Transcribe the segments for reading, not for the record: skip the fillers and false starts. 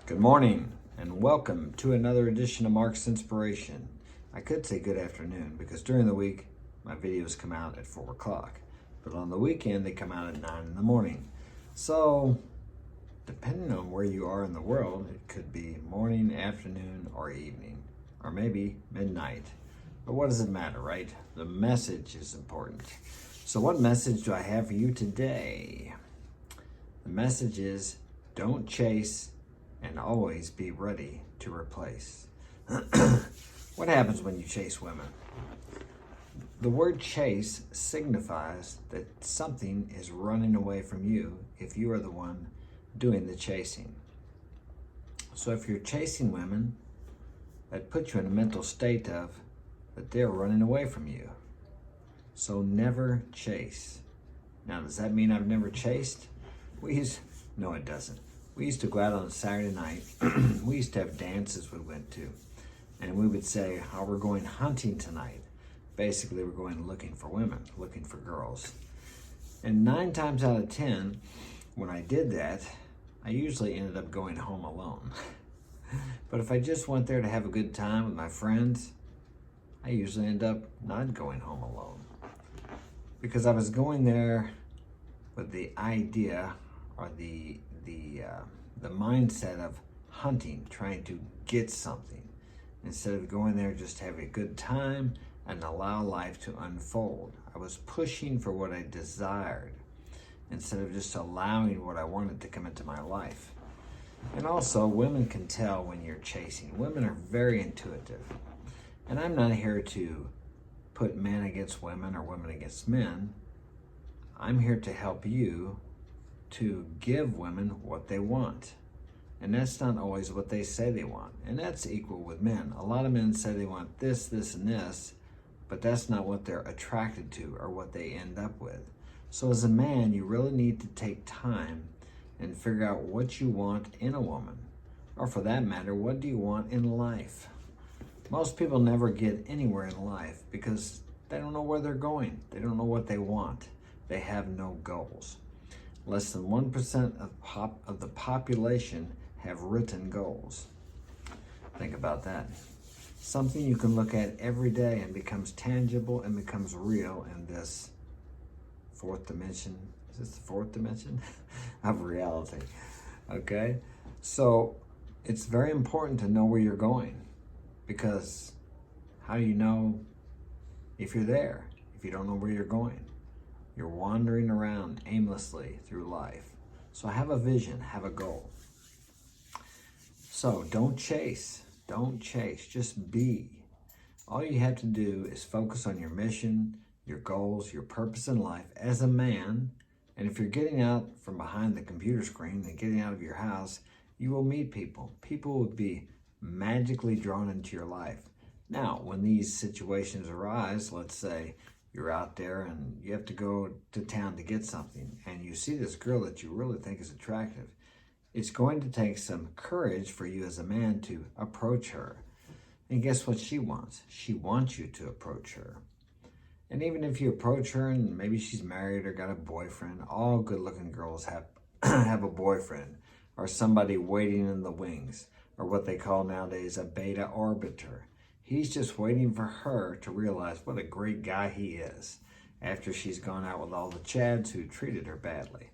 Good morning and welcome to another edition of Mark's Inspiration. I could say good afternoon because during the week my videos come out at 4 o'clock, but on the weekend they come out at 9 in the morning. So depending on where you are in the world, it could be morning, afternoon, or evening, or maybe midnight. But what does it matter, right? The message is important. So what message do I have for you today? The message is don't chase and always be ready to replace. What happens when you chase women? The word chase signifies that something is running away from you if you are the one doing the chasing. So if you're chasing women, that puts you in a mental state of that they're running away from you. So never chase. Now, does that mean I've never chased? No, it doesn't. We used to go out on a Saturday night. We used to have dances we went to. And we would say, oh, we're going hunting tonight. Basically, we're going looking for women, looking for girls. And 9 times out of 10, when I did that, I usually ended up going home alone. But if I just went there to have a good time with my friends, I usually end up not going home alone. Because I was going there with the idea or the mindset of hunting, trying to get something, instead of going there just to have a good time and allow life to unfold. I was pushing for what I desired instead of just allowing what I wanted to come into my life. And also, women can tell when you're chasing. Women are very intuitive. And I'm not here to put men against women or women against men. I'm here to help you to give women what they want. And that's not always what they say they want. And that's equal with men. A lot of men say they want this, this, and this, but that's not what they're attracted to or what they end up with. So as a man, you really need to take time and figure out what you want in a woman. Or for that matter, what do you want in life? Most people never get anywhere in life because they don't know where they're going. They don't know what they want. They have no goals. Less than 1% of the population have written goals. Think about that. Something you can look at every day and becomes tangible and becomes real in this fourth dimension. Is this the fourth dimension? Of reality. Okay? So it's very important to know where you're going, because how do you know if you're there if you don't know where you're going? You're wandering around aimlessly through life. So have a vision, have a goal. So don't chase, just be. All you have to do is focus on your mission, your goals, your purpose in life as a man. And if you're getting out from behind the computer screen and getting out of your house, you will meet people. People will be magically drawn into your life. Now, when these situations arise, let's say you're out there and you have to go to town to get something, and you see this girl that you really think is attractive. It's going to take some courage for you as a man to approach her. And guess what she wants? She wants you to approach her. And even if you approach her and maybe she's married or got a boyfriend, all good-looking girls have have a boyfriend or somebody waiting in the wings, or what they call nowadays a beta orbiter. He's just waiting for her to realize what a great guy he is after she's gone out with all the chads who treated her badly.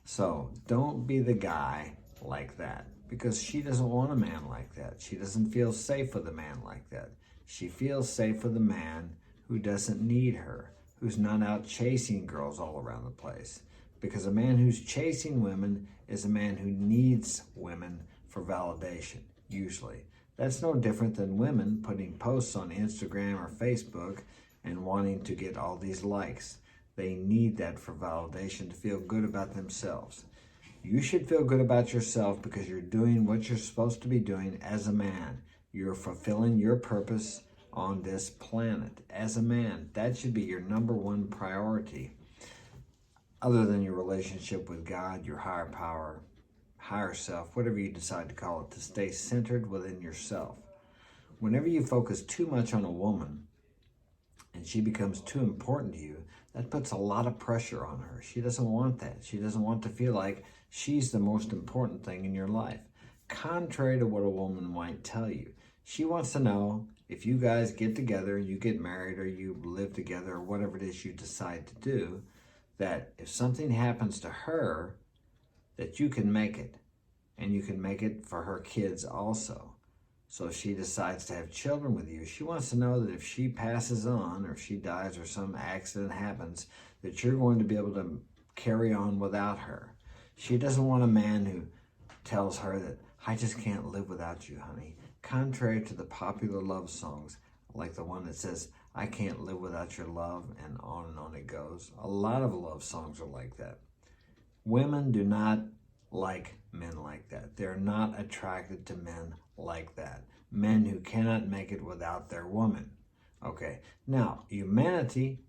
So don't be the guy like that, because she doesn't want a man like that. She doesn't feel safe with a man like that. She feels safe with a man who doesn't need her, who's not out chasing girls all around the place. Because a man who's chasing women is a man who needs women for validation, usually. That's no different than women putting posts on Instagram or Facebook and wanting to get all these likes. They need that for validation to feel good about themselves. You should feel good about yourself because you're doing what you're supposed to be doing as a man. You're fulfilling your purpose on this planet as a man. That should be your number one priority, other than your relationship with God, your higher power, higher self, whatever you decide to call it, to stay centered within yourself. Whenever you focus too much on a woman and she becomes too important to you, that puts a lot of pressure on her. She doesn't want that. She doesn't want to feel like she's the most important thing in your life. contrary to what a woman might tell you. She wants to know if you guys get together, you get married, or you live together, or whatever it is you decide to do, that if something happens to her, that you can make it. And you can make it for her kids also. So if she decides to have children with you, she wants to know that if she passes on, or if she dies, or some accident happens, that you're going to be able to carry on without her. She doesn't want a man who tells her that, I just can't live without you, honey. Contrary to the popular love songs, like the one that says, I can't live without your love, and on it goes. A lot of love songs are like that. Women do not like men like that. They're not attracted to men like that. Men who cannot make it without their woman. Okay, now, humanity,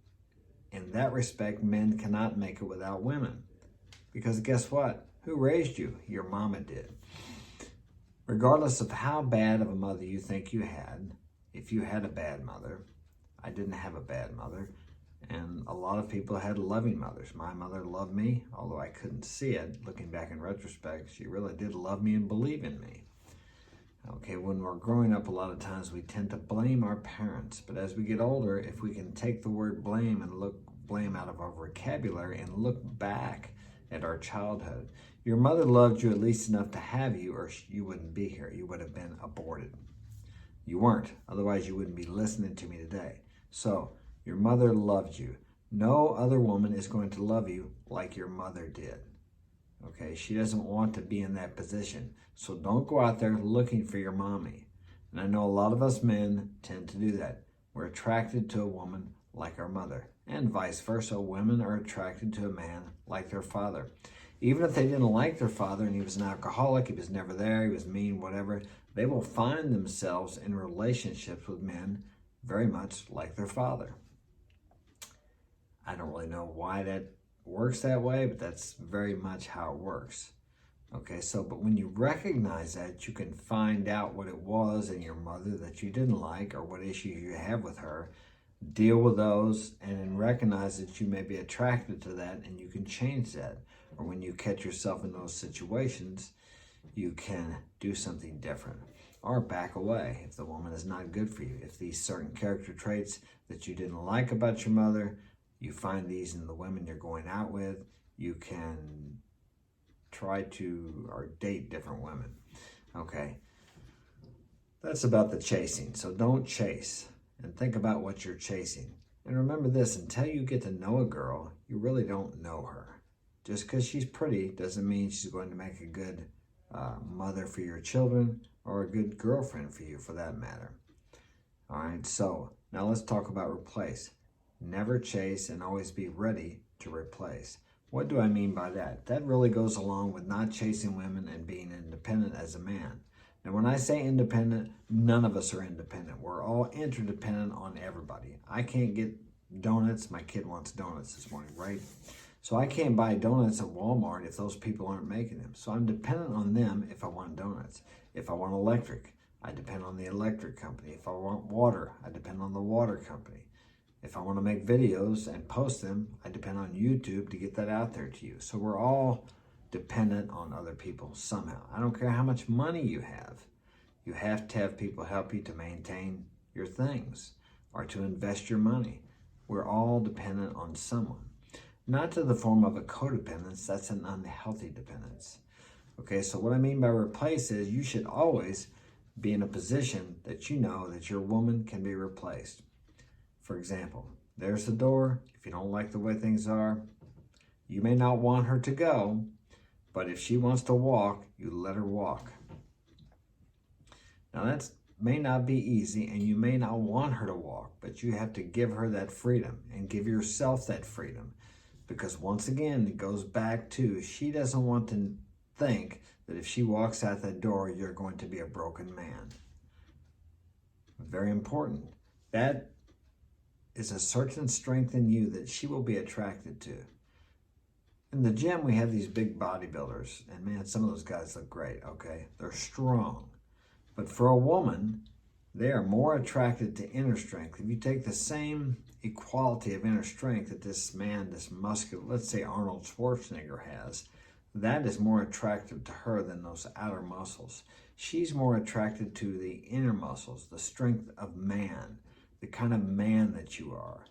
in that respect, men cannot make it without women. Because guess what? Who raised you? Your mama did. Regardless of how bad of a mother you think you had, if you had a bad mother, I didn't have a bad mother, and a lot of people had loving mothers. My mother loved me, although I couldn't see it. Looking back in retrospect, she really did love me and believe in me. Okay, when we're growing up, a lot of times we tend to blame our parents, but as we get older, if we can take the word blame and look blame out of our vocabulary and look back at our childhood, your mother loved you at least enough to have you, or you wouldn't be here. You would have been aborted. You weren't, otherwise you wouldn't be listening to me today. So, your mother loved you. No other woman is going to love you like your mother did. Okay, she doesn't want to be in that position. So don't go out there looking for your mommy. And I know a lot of us men tend to do that. We're attracted to a woman like our mother. And vice versa, women are attracted to a man like their father. Even if they didn't like their father and he was an alcoholic, he was never there, he was mean, whatever, they will find themselves in relationships with men very much like their father. I don't really know why that works that way, but that's very much how it works. Okay, so, but when you recognize that, you can find out what it was in your mother that you didn't like, or what issues you have with her, deal with those, and then recognize that you may be attracted to that, and you can change that. Or when you catch yourself in those situations, you can do something different. Or back away if the woman is not good for you. If these certain character traits that you didn't like about your mother, you find these in the women you're going out with, you can try to, or date different women. Okay, that's about the chasing. So don't chase, and think about what you're chasing. And remember this, until you get to know a girl, you really don't know her. Just because she's pretty doesn't mean she's going to make a good mother for your children, or a good girlfriend for you, for that matter. All right, so now let's talk about replace. Never chase, and always be ready to replace. What do I mean by that? That really goes along with not chasing women and being independent as a man. Now, when I say independent, none of us are independent. We're all interdependent on everybody. I can't get donuts. My kid wants donuts this morning, right? So I can't buy donuts at Walmart if those people aren't making them. So I'm dependent on them if I want donuts. If I want electric, I depend on the electric company. If I want water, I depend on the water company. If I want to make videos and post them, I depend on YouTube to get that out there to you. So we're all dependent on other people somehow. I don't care how much money you have. You have to have people help you to maintain your things or to invest your money. We're all dependent on someone. Not to the form of a codependence, that's an unhealthy dependence. Okay, so what I mean by replace is you should always be in a position that you know that your woman can be replaced. For example, there's the door. If you don't like the way things are, you may not want her to go, but if she wants to walk, you let her walk. Now that may not be easy, and you may not want her to walk, but you have to give her that freedom and give yourself that freedom. Because once again, it goes back to, she doesn't want to think that if she walks out that door, you're going to be a broken man. Very important. That is a certain strength in you that she will be attracted to. In the gym, we have these big bodybuilders, and man, some of those guys look great, okay? They're strong. But for a woman, they are more attracted to inner strength. If you take the same equality of inner strength that this man, this muscular, let's say Arnold Schwarzenegger has, that is more attractive to her than those outer muscles. She's more attracted to the inner muscles, the strength of man, the kind of man that you are,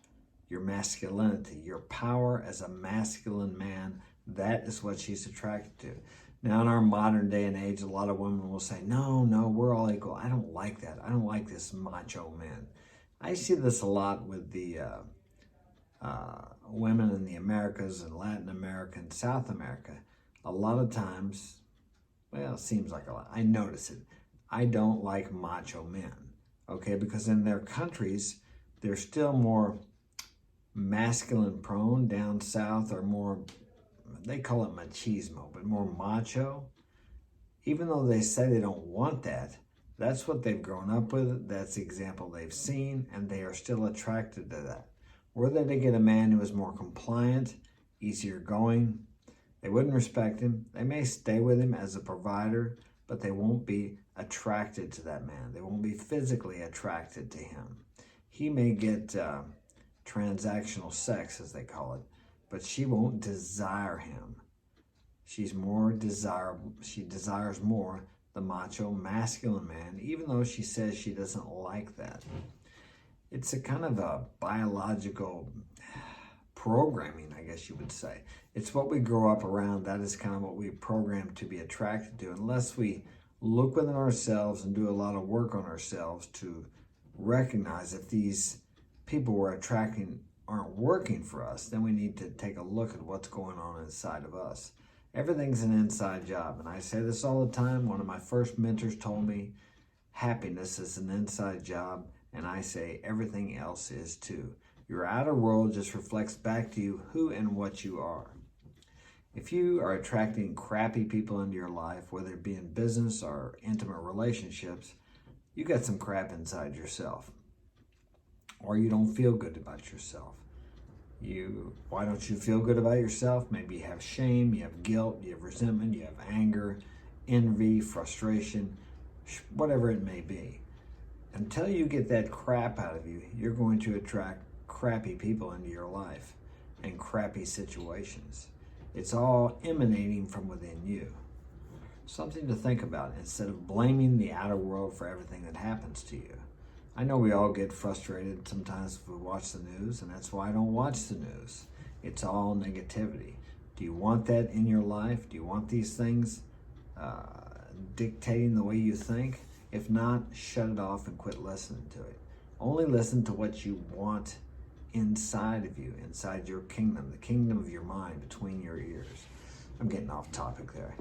your masculinity, your power as a masculine man. That is what she's attracted to. Now, in our modern day and age, a lot of women will say, no, we're all equal. I don't like that. I don't like this macho man. I see this a lot with the women in the Americas and Latin America and South America. A lot of times, well, it seems like a lot. I notice it. I don't like macho men, okay? Because in their countries, they're still more masculine prone. Down south are more, they call it machismo, but more macho. Even though they say they don't want that, that's what they've grown up with. That's the example they've seen, and they are still attracted to that. Were they to get a man who is more compliant, easier going, they wouldn't respect him. They may stay with him as a provider, but they won't be attracted to that man. They won't be physically attracted to him. He may get transactional sex, as they call it, but she won't desire him. She's more desirable. She desires more the macho, masculine man, even though she says she doesn't like that. It's a kind of a biological programming, I guess you would say. It's what we grow up around. That is kind of what we programmed to be attracted to. Unless we look within ourselves and do a lot of work on ourselves to recognize if these people we're attracting aren't working for us, then we need to take a look at what's going on inside of us. Everything's an inside job. And I say this all the time. One of my first mentors told me, happiness is an inside job. And I say everything else is too. Your outer world just reflects back to you who and what you are. If you are attracting crappy people into your life, whether it be in business or intimate relationships, you got some crap inside yourself. Or you don't feel good about yourself. Why don't you feel good about yourself? Maybe you have shame, you have guilt, you have resentment, you have anger, envy, frustration, whatever it may be. Until you get that crap out of you, you're going to attract crappy people into your life and crappy situations. It's all emanating from within you. Something to think about instead of blaming the outer world for everything that happens to you. I know we all get frustrated sometimes if we watch the news, and that's why I don't watch the news. It's all negativity. Do you want that in your life? Do you want these things dictating the way you think? If not, shut it off and quit listening to it. Only listen to what you want inside of you, inside your kingdom, the kingdom of your mind, between your ears. I'm getting off topic there.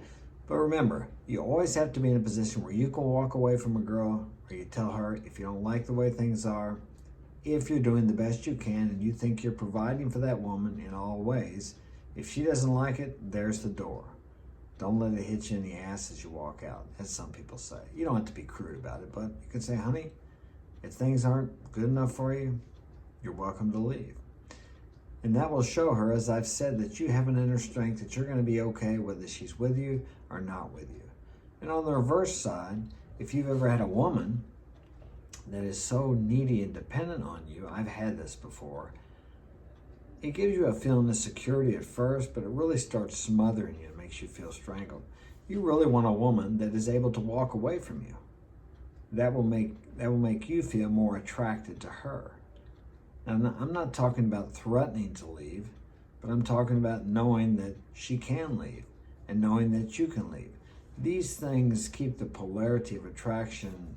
But remember, you always have to be in a position where you can walk away from a girl, or you tell her if you don't like the way things are, if you're doing the best you can and you think you're providing for that woman in all ways, if she doesn't like it, there's the door. Don't let it hit you in the ass as you walk out, as some people say. You don't have to be crude about it, but you can say, honey, if things aren't good enough for you, you're welcome to leave. And that will show her, as I've said, that you have an inner strength, that you're going to be okay whether she's with you or not with you. And on the reverse side, if you've ever had a woman that is so needy and dependent on you, I've had this before, it gives you a feeling of security at first, but it really starts smothering you and makes you feel strangled. You really want a woman that is able to walk away from you. That will make you feel more attracted to her. Now, I'm not talking about threatening to leave, but I'm talking about knowing that she can leave and knowing that you can leave. These things keep the polarity of attraction,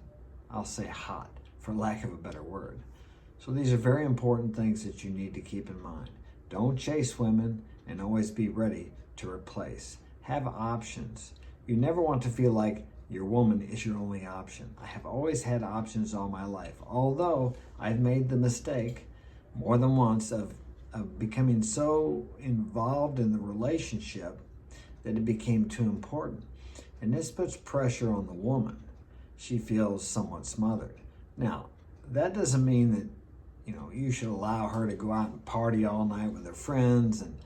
I'll say hot, for lack of a better word. So these are very important things that you need to keep in mind. Don't chase women, and always be ready to replace. Have options. You never want to feel like your woman is your only option. I have always had options all my life, although I've made the mistake more than once of becoming so involved in the relationship that it became too important. And this puts pressure on the woman. She feels somewhat smothered. Now, that doesn't mean that you should allow her to go out and party all night with her friends and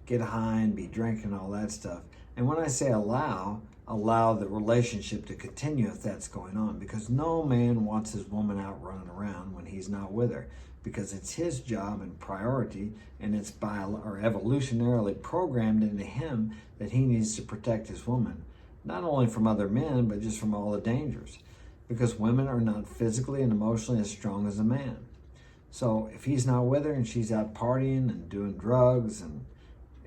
get high and be drinking all that stuff. And when I say allow the relationship to continue if that's going on, because no man wants his woman out running around when he's not with her. because it's his job and priority, and it's evolutionarily programmed into him that he needs to protect his woman, not only from other men, but just from all the dangers, because women are not physically and emotionally as strong as a man. So if he's not with her and she's out partying and doing drugs and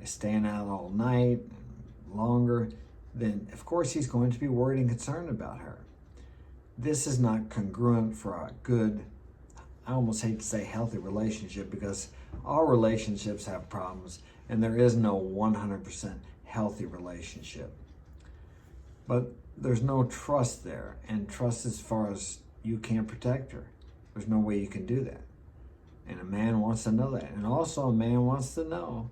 staying out all night and longer, then of course he's going to be worried and concerned about her. This is not congruent for a good, I almost hate to say healthy relationship, because all relationships have problems and there is no 100% healthy relationship. But there's no trust there, and trust as far as you can't protect her. There's no way you can do that. And a man wants to know that. And also a man wants to know,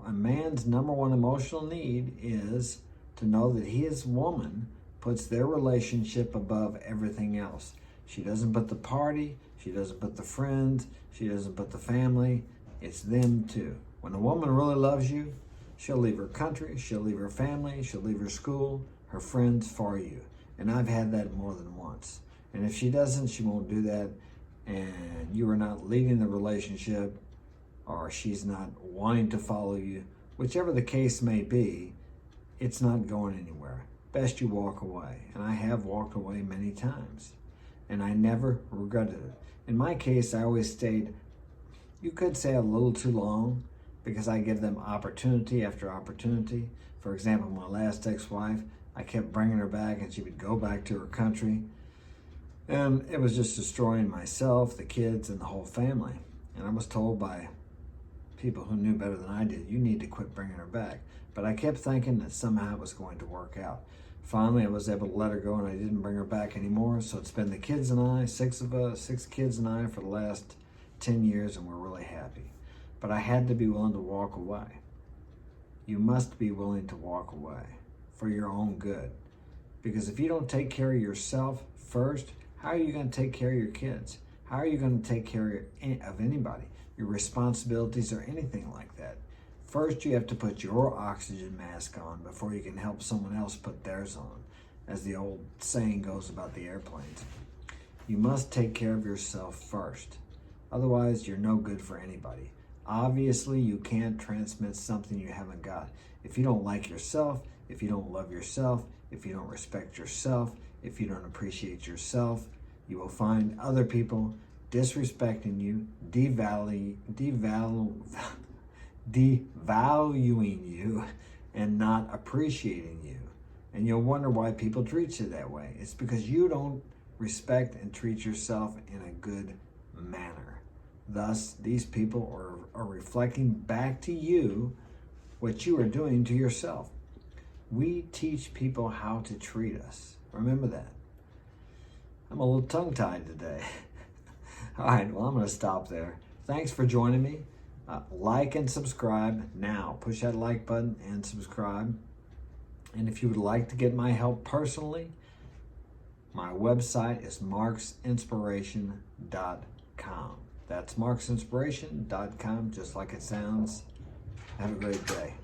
a man's number one emotional need is to know that his woman puts their relationship above everything else. She doesn't put the party, she doesn't put the friends, she doesn't put the family. It's them too. When a woman really loves you, she'll leave her country, she'll leave her family, she'll leave her school, her friends for you. And I've had that more than once. And if she doesn't, she won't do that. And you are not leading the relationship, or she's not wanting to follow you, whichever the case may be, it's not going anywhere. Best you walk away. And I have walked away many times, and I never regretted it. In my case, I always stayed, you could say, a little too long, because I give them opportunity after opportunity. For example, my last ex-wife, I kept bringing her back and she would go back to her country. And it was just destroying myself, the kids, and the whole family. And I was told by people who knew better than I did, you need to quit bringing her back. But I kept thinking that somehow it was going to work out. Finally, I was able to let her go and I didn't bring her back anymore. So it's been the kids and I, six kids and I for the last 10 years, and we're really happy. But I had to be willing to walk away. You must be willing to walk away for your own good. Because if you don't take care of yourself first, how are you going to take care of your kids? How are you going to take care of anybody, your responsibilities or anything like that? First, you have to put your oxygen mask on before you can help someone else put theirs on, as the old saying goes about the airplanes. You must take care of yourself first. Otherwise, you're no good for anybody. Obviously, you can't transmit something you haven't got. If you don't like yourself, if you don't love yourself, if you don't respect yourself, if you don't appreciate yourself, you will find other people disrespecting you, devaluing you, and not appreciating you. And you'll wonder why people treat you that way. It's because you don't respect and treat yourself in a good manner. Thus, these people are reflecting back to you what you are doing to yourself. We teach people how to treat us. Remember that. I'm a little tongue-tied today. All right, well, I'm going to stop there. Thanks for joining me. Like and subscribe now. Push that like button and subscribe. And if you would like to get my help personally, my website is marksinspiration.com. That's marksinspiration.com, just like it sounds. Have a great day.